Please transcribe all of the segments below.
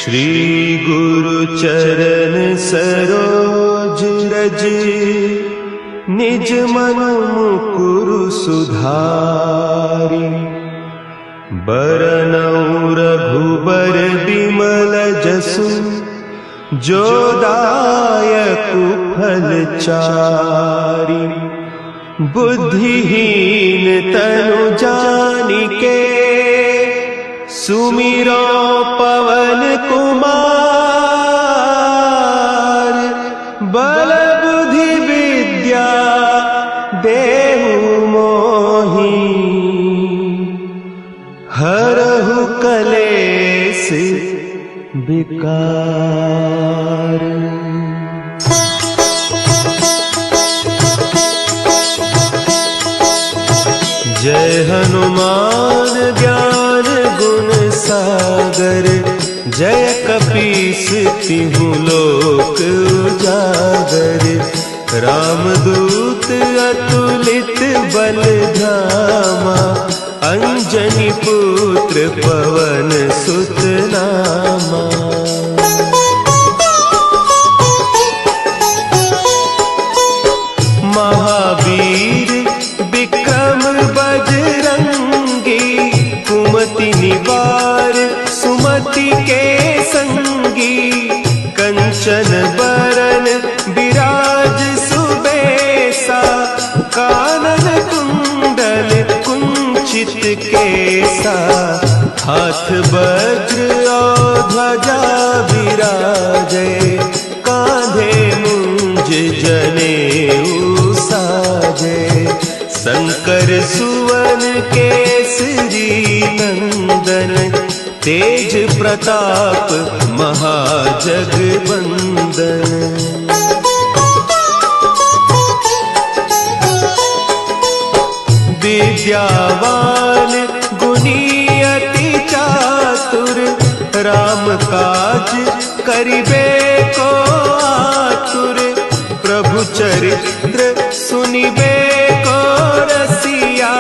श्री गुरु चरण सरोज रज, निज मन मुकुरु सुधारि। बरनउँ रघुबर बिमल जसु, जो दायकु फल चारि। बुद्धिहीन तनु जानिके, सुमिरो पवन कुमार। बल बुद्धि विद्या देहु मोहि, हरहु कलेस विकार। जय हनुमान ज्ञान गुण सागर, जय कपीस तिहु लोक उजागर। रामदूत अतुलित बल धामा, अंजनी पुत्र पवन सुत नामा। महावीर विक्रम बजरंगी, कुमति निवार सुमति के संगी। कंचन बरन विराज सुबेसा, कानन कुंडल कुंचित केसा। हाथ वज्र और ध्वजा विराजे, कांधे मुंज जनेऊ साजे। शंकर सुवन केसरी नंदन, तेज प्रताप महाजगवंदन। विद्यावान गुणी अति चातुर, राम काज करिबे को आतुर। प्रभु चरित्र सुनिबे को रसिया,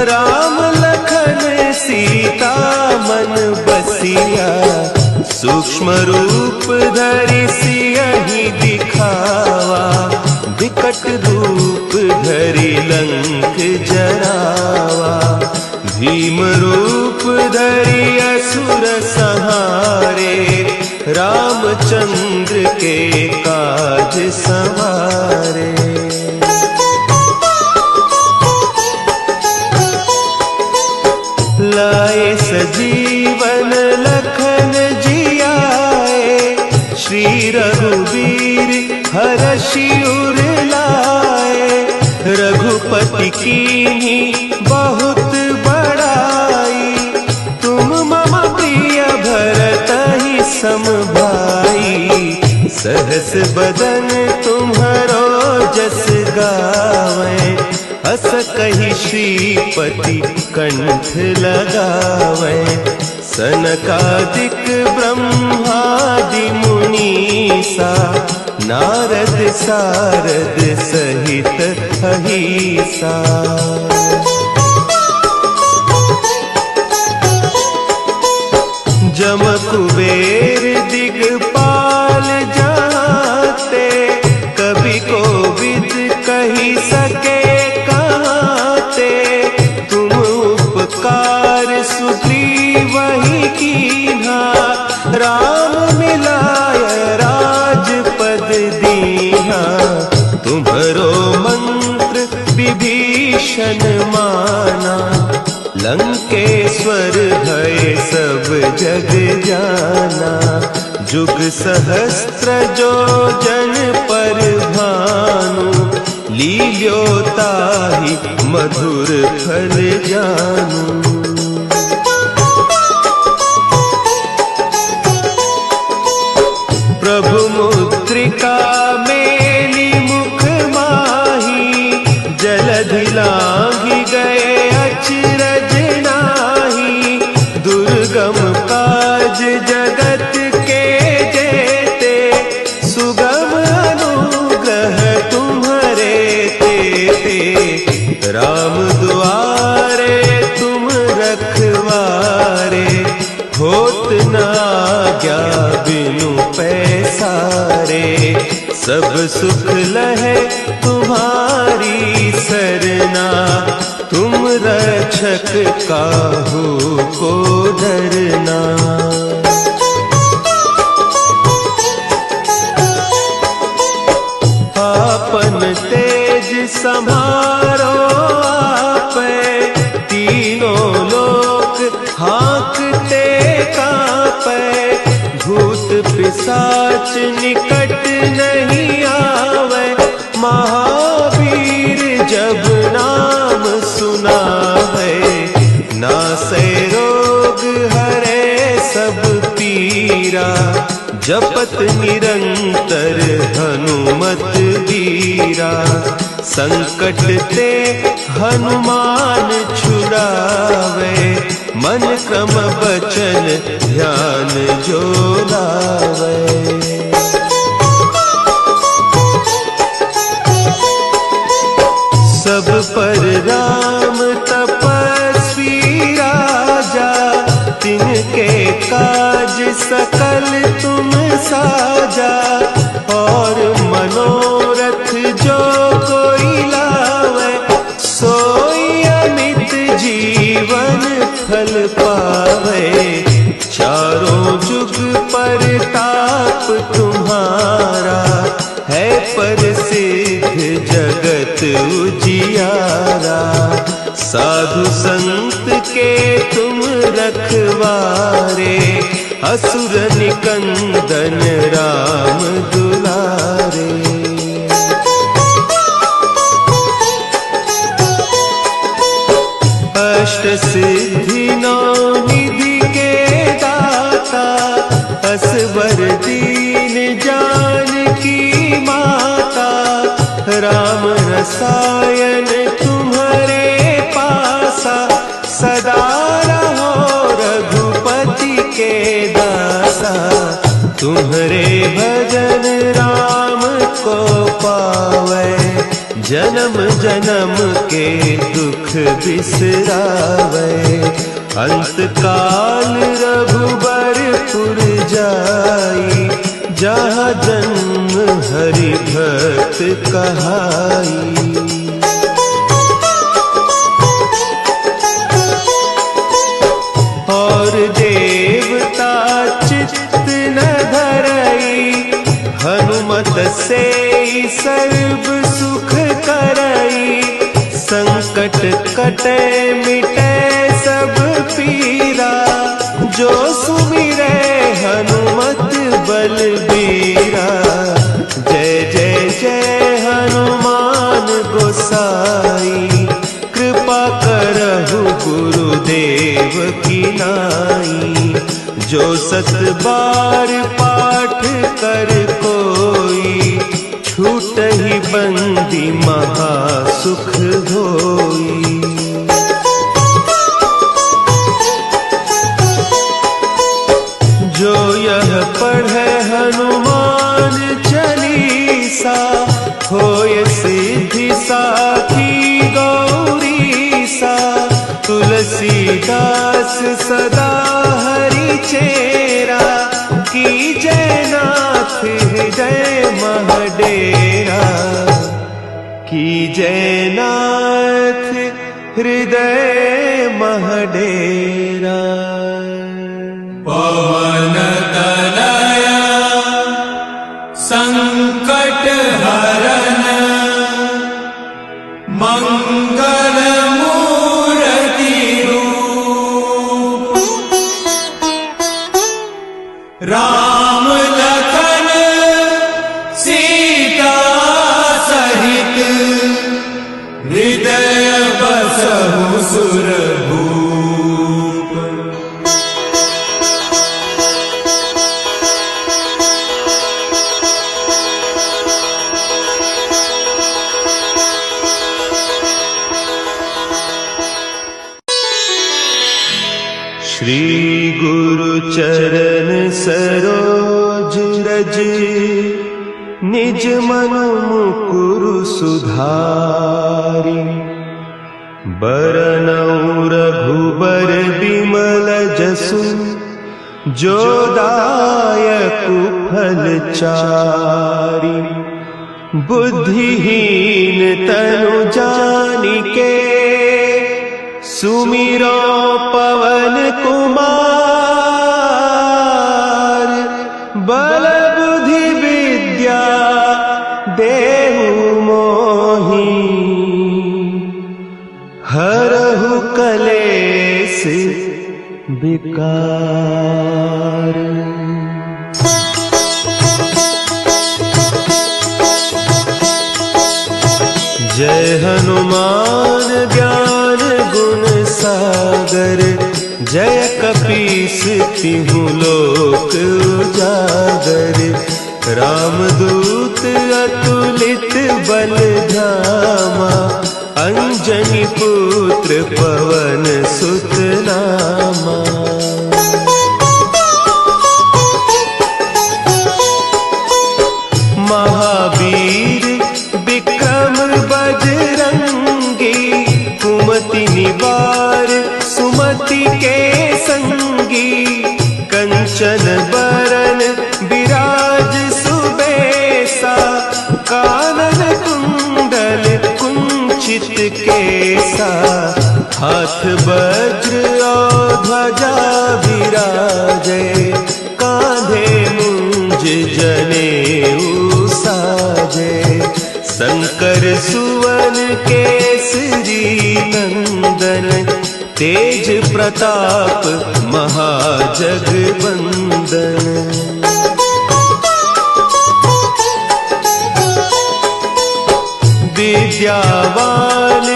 राम लखन सीता मन बसिया। सूक्ष्म रूप धरि सियहि दिखावा, विकट रूप धरि लंक जरावा। भीम रूप धरि असुर संहारे, रामचंद्र के काज सवारे। लाए सजीवन लखन जियाए, श्री रघुवीर हरषि उर लाए। रघुपति कीन्ही बहुत बड़ाई, तुम मम प्रिय भरतहि सम भाई। सहस बदन तुम्हरो जस गावें, अस कहि श्रीपति कंठ लगावें। सनकादिक ब्रह्मादि मुनीसा, नारद सारद सहित अहीसा। जम कुबेर दिगपाल जाते, कवि कोविद कहि सके कहते। तुम उपकार सुग्रीवहि कीन्हा, राम मिलाय राजपद दीन्हा। तुम्हरो मंत्र विभीषण माना, लंकेश्वर भय सब जग जाना। जुग सहस्त्र जो जन पर भानु, लील्यो ताहि मधुर फल जानू। प्रभु मुद्रिका मेली मुख माही, जलधि लांघि गए अचरज नाही। दुर्गम काज जगत के जेते, सुगम अनुग्रह तुम्हरे तेते। राम दुआरे तुम सब सुख लहे तुम्हारी सरना, तुम रक्षक काहू को डरना। आपन तेज संभारो आपे, तीनों लोक हाँकते कांपे। भूत पिशाच निकट नहीं आवे, महावीर जब नाम सुनावे। नासे रोग हरे सब पीरा, जपत निरंतर हनुमत वीरा। संकट ते हनुमान छुड़ावे, मन क्रम बचन ध्यान जो लावे। सब पर राम तपस्वी राजा, तिनके काज सकल तुम साजा। और मनोरथ जो कोई लावे, सोई अमित जीवन फल पावे। चारों जुग परताप तुम्हारा, है प्रसिद्ध जगत उजियारा। साधु संत के तुम रखवारे, असुर निकंदन राम दुलारे। अष्ट सिद्धि नौ निधि के दाता, असवर दीन जानकी माता। राम रसायन तुम्हारे पासा, सदा रहो रघुपति के दासा। तुम्हारे भजन राम को पावे, जन्म जन्म के दुख बिसरावे। अंत काल रघुबरपुर जाई, जहाँ जन्म हरि भक्त कहाई। और देवता चित्त न धरई, हनुमत से सर्व सुख करई। संकट कटे मिटे सब पीरा, जो सुमिरे हनुमत बलबीरा। जय जय जय हनुमान गोसाई, कृपा करहु गुरुदेव की नाई। जो सत बार पाठ कर कोई, छूटहि बंदी महासुख होई। जो यह पढ़े हनुमान चालीसा, होय सिद्धि साखी गौरीसा। तुलसीदास सदा हरि चेरा, की जयनाथ हृदय महडेरा। की जयनाथ हृदय महडेरा। पवन तनया संकट हरन, मंगल मूर्ति रूप। राम लखन सीता सहित, हृदय बसहु सुरभूप। श्री गुरु चरण सरोज रज, निज मन मुकुरु सुधारि। बरनउँ रघुबर बिमल जसु, जो दायकु फल चारि। बुद्धिहीन तनु जानिके सुमिरो पवन कुमार। बल बुद्धि विद्या देहु मोहि हरहु कलेस विकार। जय हनुमान ज्ञान गुण सागर। जय कपीस तिहु लोक उजागर। रामदूत अतुलित बल धामा। अंजनी पुत्र पवन सुत नामा। महावीर विक्रम बजरंगी। कुमति निवार सुमति के संगी। कंचन बरन विराज सुबेसा। कानन कुंडल कुंचित केसा। हाथ वज्र और ध्वजा विराजे। कांधे मुंज जनेऊ साजे। शंकर सुवन केसरी नंदन। तेज प्रताप महाजगवंदन। विद्यावान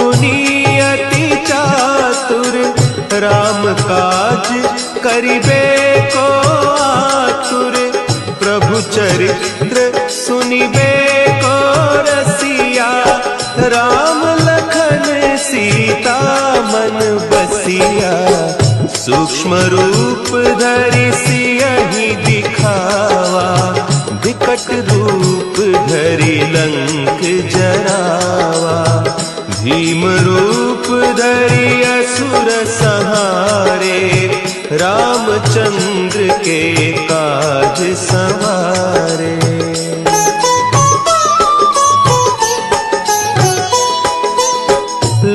गुणी अति चातुर। राम काज करिबे को आतुर। प्रभु चरित्र सुनिबे को रसिया। राम लखन सीता मन बसिया। सूक्ष्म रूप धरि सियहि दिखावा। विकट रूप धरि लंक जरावा। भीम रूप धरि असुर संहारे। रामचंद्र के काज संवारे।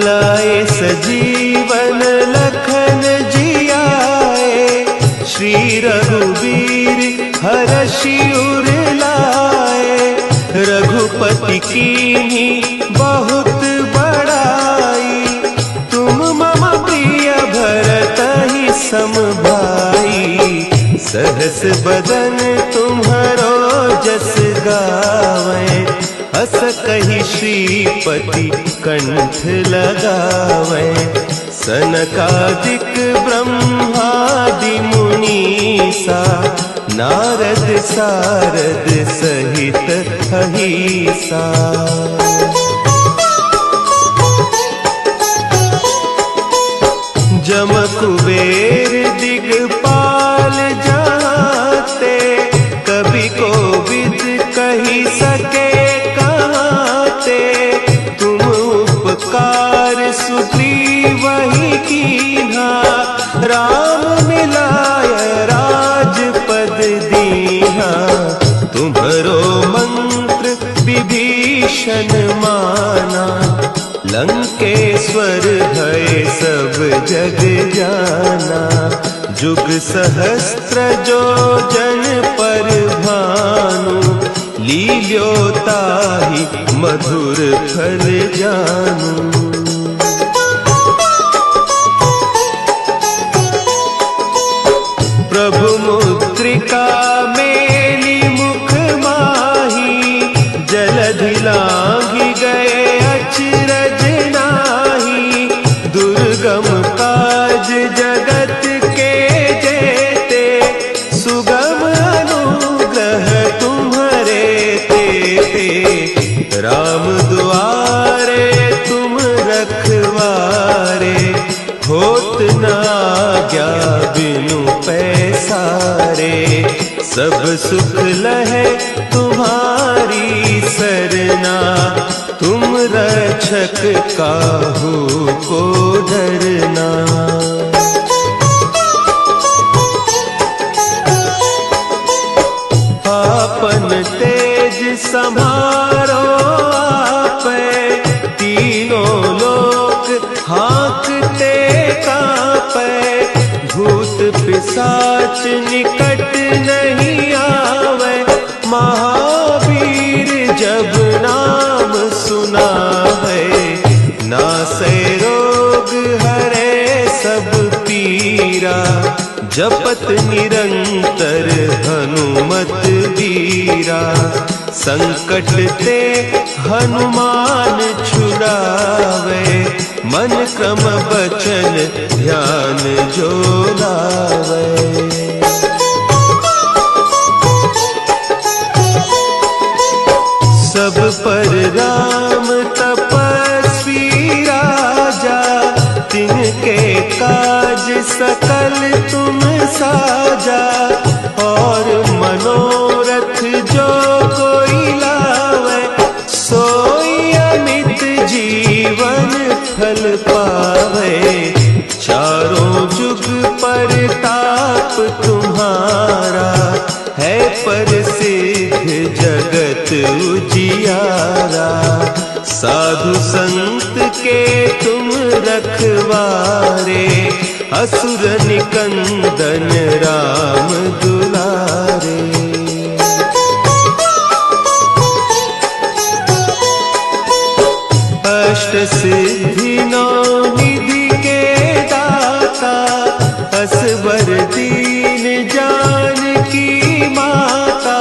लाए सजीवन लखन जियाए। श्री रघुवीर हरषि उर लाए। रघुपति कीन्ही बहुत बड़ाई। तुम मम प्रिय भरतहि सम भाई। सहस बदन तुम्हरो जस गावें। हस कहि श्रीपति कंठ लगावें। सनकादिक ब्रह्मादि मुनीसा। नारद सारद सहित अहीसा। जम कुबेर दिगपाल जाते। कवि कोविद कही सके कहते। तुम उपकार सुग्रीवहि कीन्हा। राम मिलाय राजपद दीन्हा। तुम्हरो मंत्र विभीषण माना। लंकेश्वर भय सब जग जाना। जुग सहस्त्र जो जन पर भानु। लील्योताहि मधुर फल जानू। प्रभु मुद्रिका मेली मुख माही। जलधि लांघि गए अचरज नाही। दुर्गम काज जगत के जेते। सुगम अनुग्रह तुम्हरे तेते। राम दुआरे तुम रखवारे। होत न आज्ञा बिनु पैसारे। सब सुख लहे तुम्हारी सरना। तुम रक्षक काहू को डरना। आपन तेज समा भूत पिशाच निकट नहीं आवे, महावीर जब नाम सुना है। नासै रोग हरे सब पीरा, जपत निरंतर हनुमत वीरा। संकट ते हनुमान छुड़ावे, मन क्रम बचन ध्यान जो लावे। सब पर राम तपस्वी राजा, तिनके काज सकल तुम साजा। और मनोरथ जो कोई लावे, सोई अमित जीवन फल पावे। चारों जुग परताप तुम्हारा, है प्रसिद्ध जगत उजियारा। साधु संत के तुम रखवारे, असुर निकंदन राम दुलारे। अष्ट सिद्धि नौ निधि के दाता, असवर दीन जानकी माता।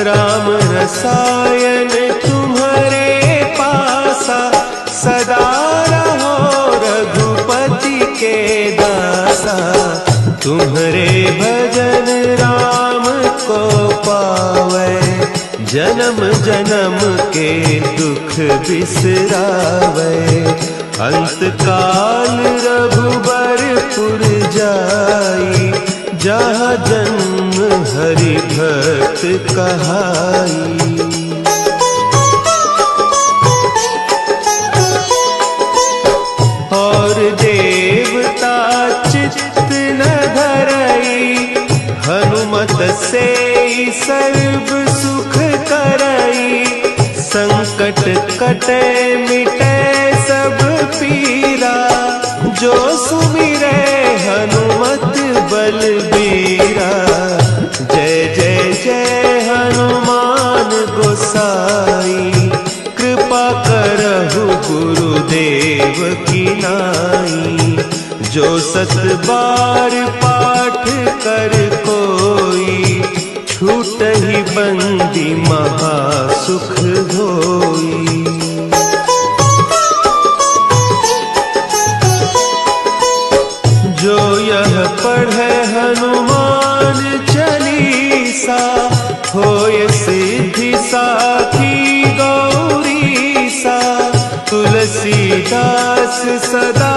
राम रसायन तुम्हारे पासा, सदा रहो रघुपति के दासा। तुम्हारे भजन राम को पावे, जन्म जन्म के दुख बिसरावे। अंत काल रघुबरपुर जाई, जहाँ जन्म हरि भक्त कहाई। और देवता चित्त न धरई, हनुमत से सर्व सुख करई। संकट कटे मिटे सब पीरा, जो सुमिरे हनुमत बलबीरा। जय जय जय हनुमान गोसाई, कृपा करहु गुरुदेव की नाई। जो सत बार पाठ कर कोई, छूटहि बंदी महा सुख होई। जो यह पढ़े हनुमान चालीसा, होय सिद्धि साखी गौरीसा। तुलसीदास सदा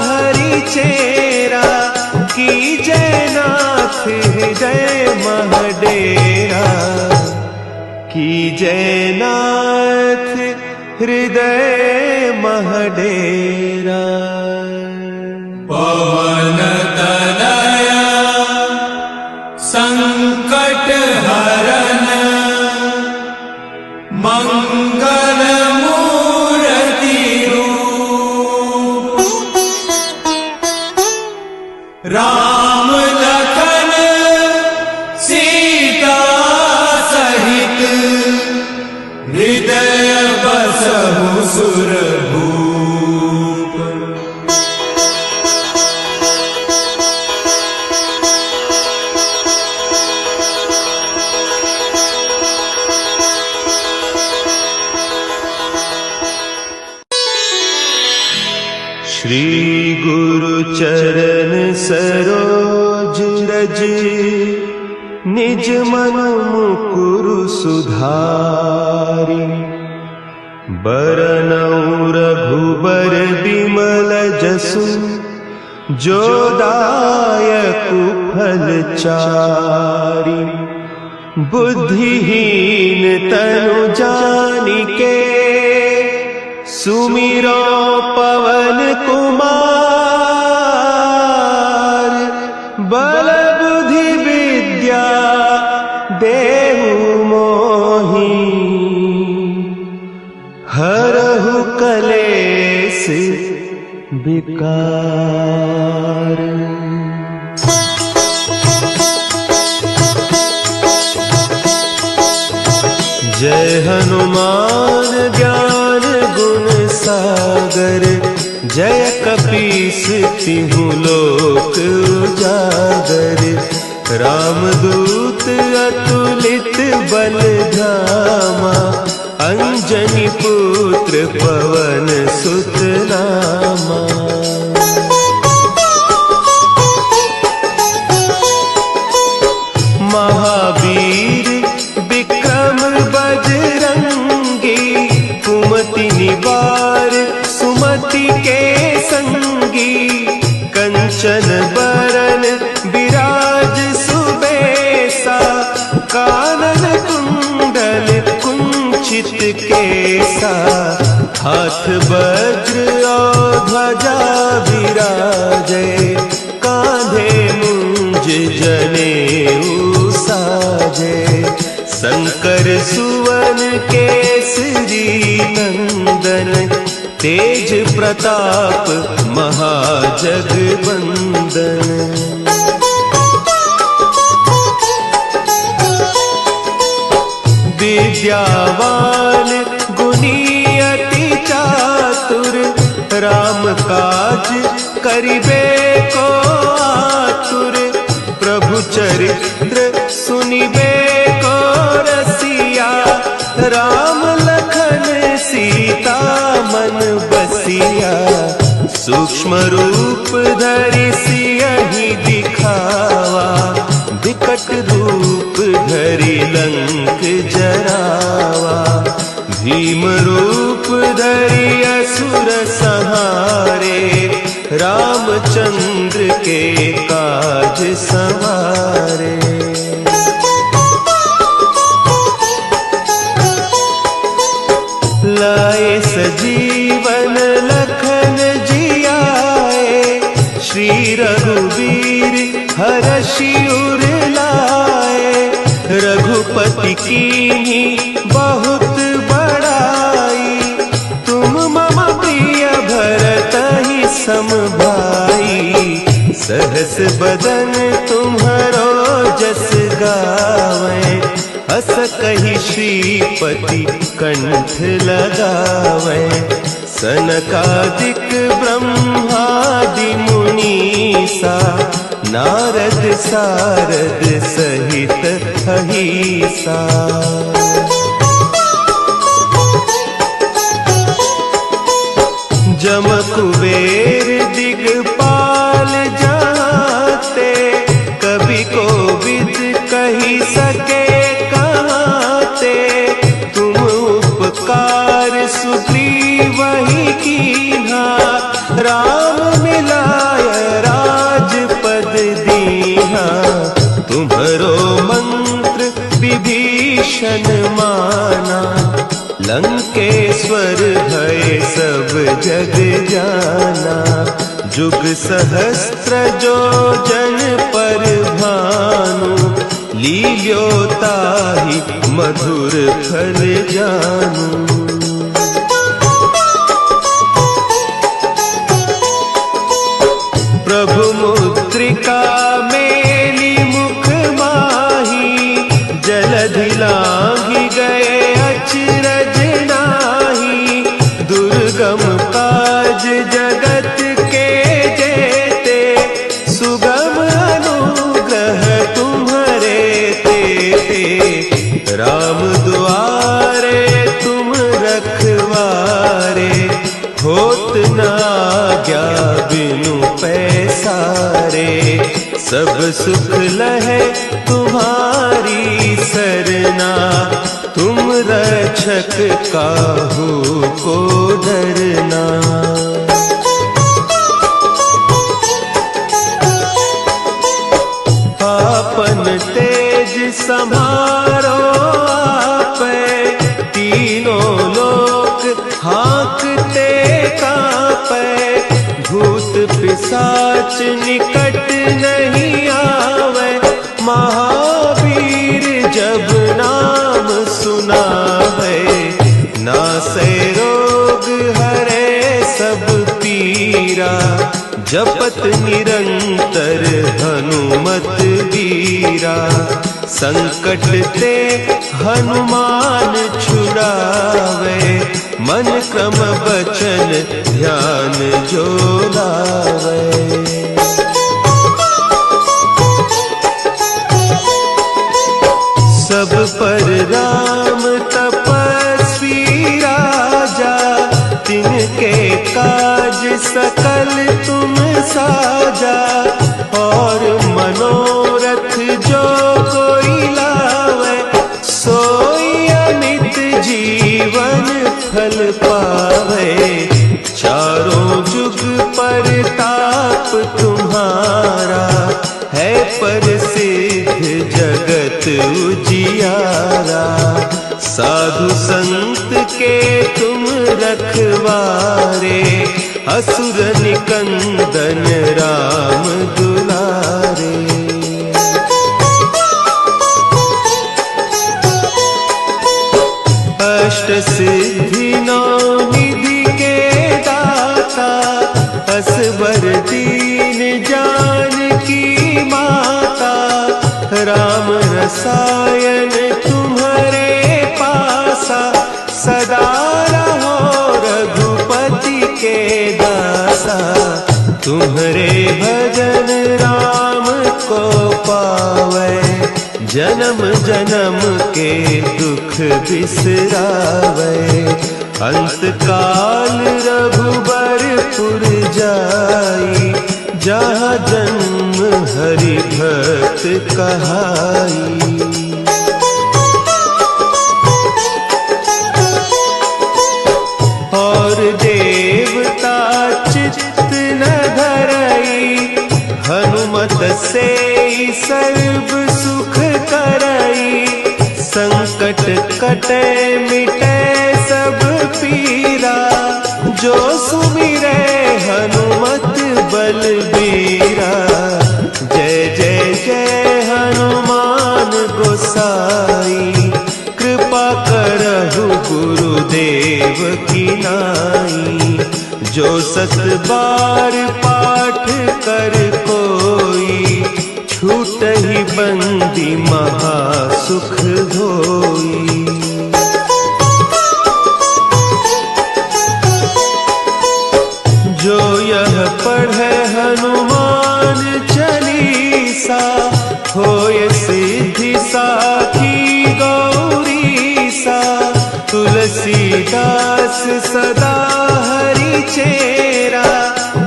हरि चेरा, की जयनाथ हृदय महडेरा। की जयनाथ हृदय महडेरा। पवन तनया संकट हरन, मंगल मूर्ति रूप। राम लखन सीता सहित, हृदय बसहु सुरभूप। श्री गुरु चरण सरोज रज, निज मन मुकुरु सुधारि। बरनउँ रघुबर बिमल जसु, जो दायकु फल चारि। बुद्धिहीन तनु जानिके, सुमिरो पवन कुमार। बल बुद्धि विद्या देहु मोहि, हरहु कलेस विकार। जय हनुमान ज्ञान गुण सागर, जय कपीस तिहु लोक उजागर। रामदूत अतुलित बल धामा, अंजनी पुत्र पवन सुत नामा। महावीर विक्रम बजरंगी, कुमति निवार सुमति के संगी। कंचन बरन विराज सुबेसा, कानन कुंडल कुंचित केसा। हाथ वज्र और ध्वजा विराजे, कांधे मुंज जनेऊ साजे। शंकर सुवन केसरी नंदन, तेज प्रताप महाजगवंदन। विद्यावान गुणी अति चातुर, राम काज करिबे को आतुर। प्रभु चरित्र सुनिबे को रसिया, राम लखन सीता मन बसिया। सूक्ष्म रूप धरि सियहि दिखावा, विकट रूप धरि लंक जरावा। भीम रूप धरि असुर संहारे, रामचंद्र के काज सवारे। लाए सजीवन लखन जियाए, श्री रघुवीर हरषि उर लाए। रघुपति कीन्ही बहुत बड़ाई, तुम मम प्रिय भरतहि सम भाई। सहस बदन तुम्हरो जस गावें, अस कहि श्रीपति कंठ लगावें। सनकादिक ब्रह्मादि मुनीसा, नारद सारद सहित अहीसा। जम कुबेर दिगपाल जाते, कवि कोविद कही सके कहते। तुम उपकार सुग्रीवहि कीन्हा, राम मिलाय राजपद दीन्हा। तुम्हरो मंत्र विभीषण माना, लंकेश्वर भय सब जग जाना। जुग सहस्त्र जो जन पर भानु, लील्योताहि मधुर फल जानू। प्रभु मुद्रिका मेली मुख माही, जलधि लांघि गए अचरज नाही। दुर्गम काज जगत के जेते, सुगम अनुग्रह तुम्हरे तेते। राम दुआरे तुम रखवारे, होत न आज्ञा बिनु पैसारे। सब सुख लहे तुम्हारी सरना, तुम रक्षक काहू को डरना। आपन तेज समारो आपे, तीनों लोक हाँकते कांपे। भूत पिशाच निकट नहीं आवे, महावीर जब नाम सुनावे। नासै रोग हरे सब पीरा, जपत निरंतर हनुमत वीरा। संकट ते हनुमान छुड़ावे, मन क्रम बचन ध्यान जो लावे। सब पर राम तपस्वी राजा, तिनके काज सकल तुम साजा। और मनोरथ जो कोई लावे, सोई अमित जीवन फल पावे। चारों जुग परताप तुम्हारा, है प्रसिद्ध जगत उजियारा। साधु संत के तुम रखवारे, असुर निकंदन राम दुलारे। अष्ट सिद्धि नौ निधि के दाता, असवर दीन जानकी माता। राम रसायन तुम्हारे पासा, सदा रहो रघुपति के दासा। तुम्हारे भजन राम को पावे, जन्म जन्म के दुख बिसरावे। अंत काल रघुबरपुर जाई, जहाँ जन्म हरि भक्त कहाई। और देवता चित्त न धरई, हनुमत से सर्व सुख करई। संकट कटे मिटे सब पीरा, जो सुमिरे हनुमत बलबीरा। जय जय जय हनुमान गोसाई, कृपा करहु गुरुदेव की नाई। जो 7 बार पाठ कर कोई, छूटहि बंदी महा सुख होई। जो यह पढ़े हनुमान चालीसा, होय सिद्धि साखी गौरीसा। तुलसीदास सदा हरि चेरा,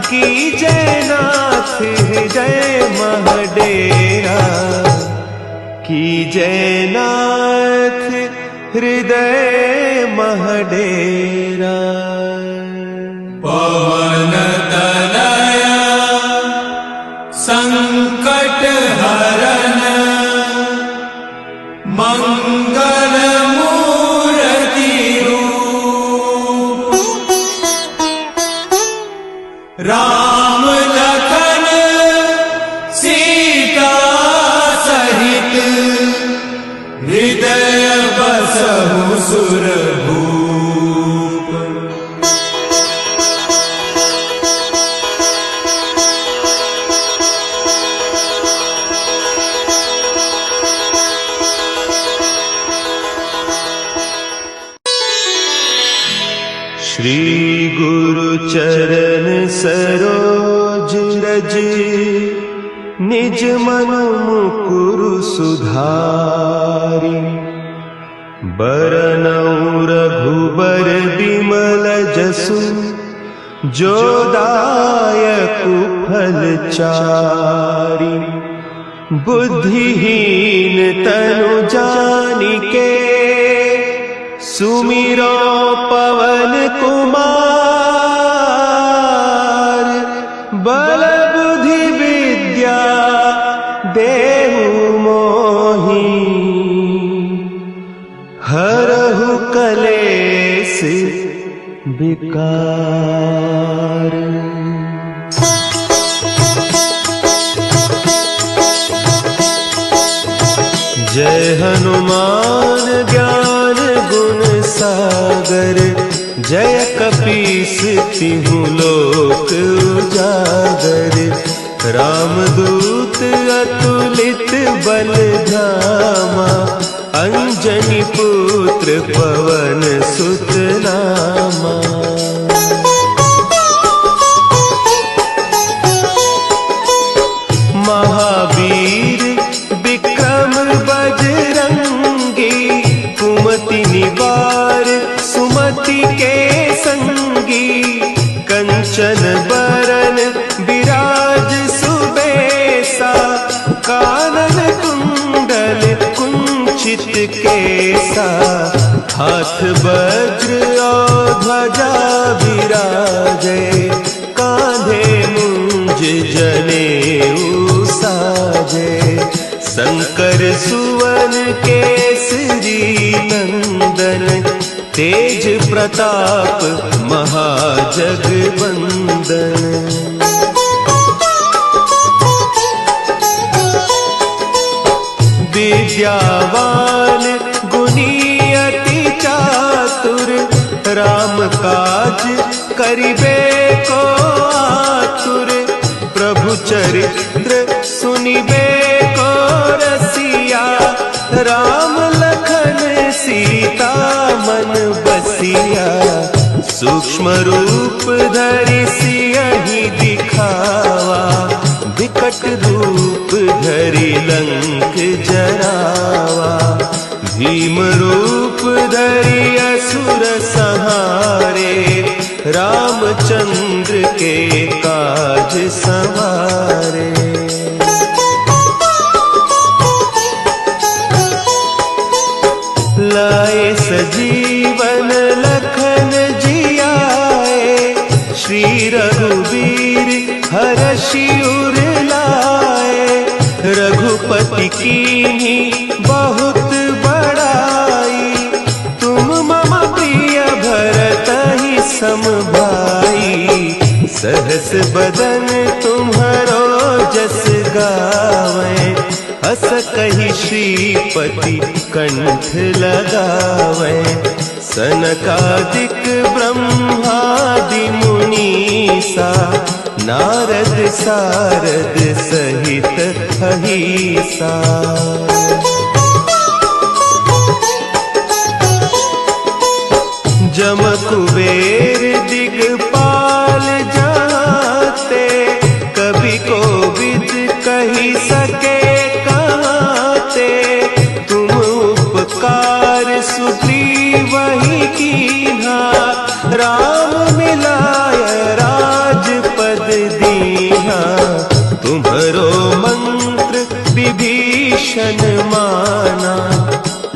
कीजय नाथ हृदय महडेरा। कीजय नाथ हृदय महडेरा। पवन तनया संकट हरन, मंगल मूर्ति रूप। राम लखन सीता सहित, हृदय बसहु सुरभूप। श्री गुरु चरण सरोज रज, निज मन मुकुरु सुधारि। बरनउँ रघुबर बिमल जसु, जो दायकु फल चारि। बुद्धिहीन तनु जानिके, सुमिरो पवन कुमार। बल बुद्धि विद्या देहु मोहि, हरहु कलेस विकार। जय हनुमान ज्ञान गुण सागर, जय कपीस तिहु लोक उजागर। रामदूत अतुलित बल धामा, अंजनी पुत्र पवन सुत नामा। महावीर विक्रम बजरंगी, कुमति निवार सुमति के संगी। कंचन बरन विराज सुबेसा, कानन कुंडल कुंचित केसा। हाथ वज्र और ध्वजा विराजे, कांधे मुंज जनेऊ साजे। शंकर सुवन केसरी नंदन, तेज प्रताप महाजगवंदन। विद्यावान गुणी अति चातुर, राम काज करिबे को आतुर। प्रभु चरित्र सुनिबे को रसिया, राम लखन सीता मन बसिया। सूक्ष्म रूप धरि सियहि दिखावा, विकट रूप धरि लंक जरावा। भीम रूप धरि असुर संहारे, रामचंद्र के काज संवारे। लाए सजीवन लखन जियाए, श्री रघुवीर हरषि उर लाए। रघुपति कीन्ही बहुत बड़ाई, तुम मम प्रिय भरतहि सम भाई। सहस बदन तुम्हरो जस गावें, हस कहि श्रीपति कंठ लगावें। सनकादिक ब्रह्मादि मुनीसा, नारद सारद सहित अहीसा। जम कुबेर दिगपाल जाते, कवि कोविद कही सके कहते। तुम उपकार सुग्रीवहि कीन्हा, राम मिलाय राजपद दीन्हा। तुम्हरो मंत्र विभीषण माना,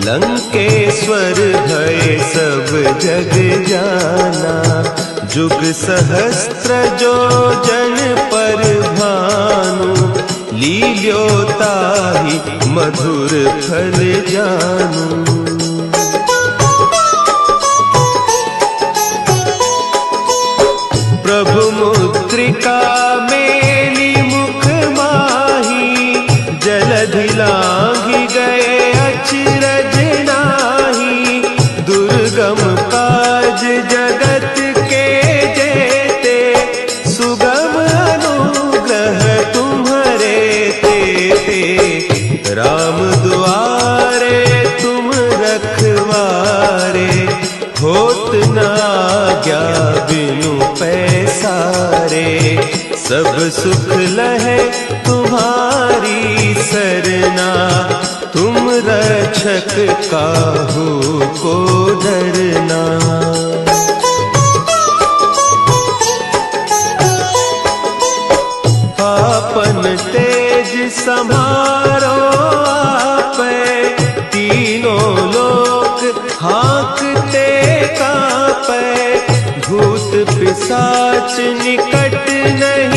लंकेश्वर भय सब जग जाना। जुग सहस्त्र जो जन पर भानु, लील्योताहि मधुर फल जानू। प्रभु मुद्रिका मेली मुख माही, जलधि लांघि गए अचरज नाही। दुर्गम काज जगत के जेते, सुगम अनुग्रह तुम्हरे तेते। राम दुआरे तुम रखवारे, होत न आज्ञा बिनु पैसारे। सब सुख लहे तुम्हारी सरना, तुम रक्षक काहू को डरना। आपन तेज समारो आपै, तीनों लोक हाँकते कांपै। भूत पिशाच निकट नहीं